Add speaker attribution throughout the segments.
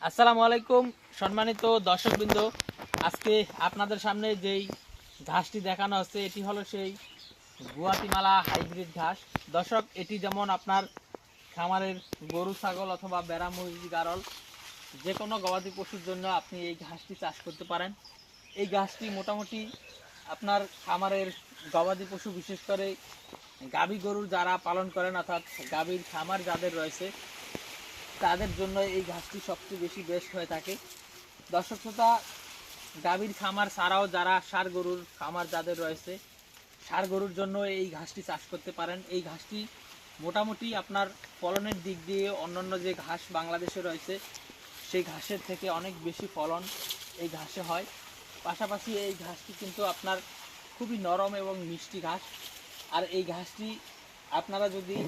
Speaker 1: আসসালামু আলাইকুম সম্মানিত দর্শকবৃন্দ, আজকে আপনাদের সামনে যেই ঘাসটি দেখানো হচ্ছে এটি হলো সেই গুয়াতিমালা হাইব্রিড ঘাস। দর্শক, এটি যেমন আপনার খামারের গরু ছাগল অথবা ভেড়া মুরগি গারল যে কোনো গবাদি পশুর জন্য আপনি এই ঘাসটি চাষ করতে পারেন। এই ঘাসটি মোটামুটি আপনার খামারের গবাদি পশু, বিশেষ করে গাভী গরু যারা পালন করেন অর্থাৎ গাভীর খামার যাদের রয়েছে তাদের জন্য এই ঘাসটি সবচেয়ে বেশি বেস্ট হয়ে থাকে। দর্শক শ্রোতা, গাভীর খামার ছাড়াও যারা ষাঁড় গরুর খামার যাদের রয়েছে, ষাঁড় গরুর জন্য এই ঘাসটি চাষ করতে পারেন। এই ঘাসটি মোটামুটি আপনার ফলনের দিক দিয়ে অন্যান্য যে ঘাস বাংলাদেশে রয়েছে সেই ঘাসের থেকে অনেক বেশি ফলন এই ঘাসে হয়। পাশাপাশি এই ঘাসটি কিন্তু আপনার খুবই নরম এবং মিষ্টি ঘাস। আর এই ঘাসটি আপনারা যদি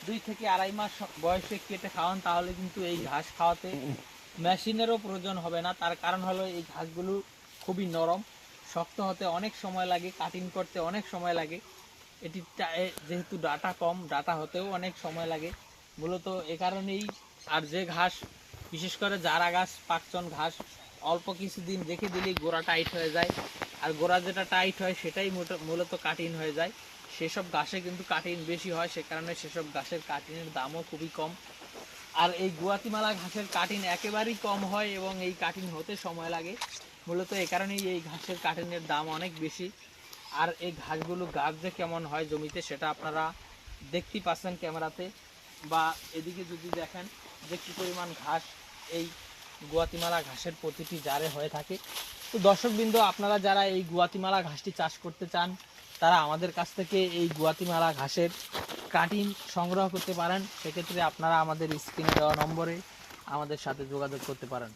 Speaker 1: 2 থেকে 2.5 মাস বয়সে কেটে খাওয়ান তাহলে কিন্তু এই ঘাস খাওয়াতে মেশিনেরও প্রয়োজন হবে না। তার কারণ হলো এই ঘাসগুলো খুবই নরম, শক্ত হতে অনেক সময় লাগে, কাটিং করতে অনেক সময় লাগে। এটি যেহেতু ডাটা কম, ডাটা হতেও অনেক সময় লাগে মূলত এ কারণেই। আর যে ঘাস, বিশেষ করে জারা গাছ, পাকচন ঘাস অল্প কিছুদিন রেখে দিলেই গোড়া টাইট হয়ে যায়, আর গোড়া যেটা টাইট হয় সেটাই মূলত কাটিং হয়ে যায়। সেসব ঘাসে কিন্তু কাটিং বেশি হয়, সে কারণে সেসব ঘাসের কাটিংয়ের দামও খুবই কম। আর এই গুয়াতিমালা ঘাসের কাটিং একেবারেই কম হয় এবং এই কাটিং হতে সময় লাগে। মূলত এ কারণেই এই ঘাসের কাটিংয়ের দাম অনেক বেশি। আর এই ঘাসগুলো গাছ যে কেমন হয় জমিতে সেটা আপনারা দেখতেই পাচ্ছেন ক্যামেরাতে, বা এদিকে যদি দেখেন যে কী পরিমাণ ঘাস এই গুয়াতিমালা ঘাসের প্রতিটি জারে হয়ে থাকে। তো দর্শকবৃন্দ, আপনারা যারা এই গুয়াতিমালা ঘাসটি চাষ করতে চান তারা আমাদের কাছ থেকে এই গুয়াতিমালা ঘাসের কাটিং সংগ্রহ করতে পারেন। সেক্ষেত্রে আপনারা আমাদের স্ক্রিনে দেওয়া নম্বরে আমাদের সাথে যোগাযোগ করতে পারেন।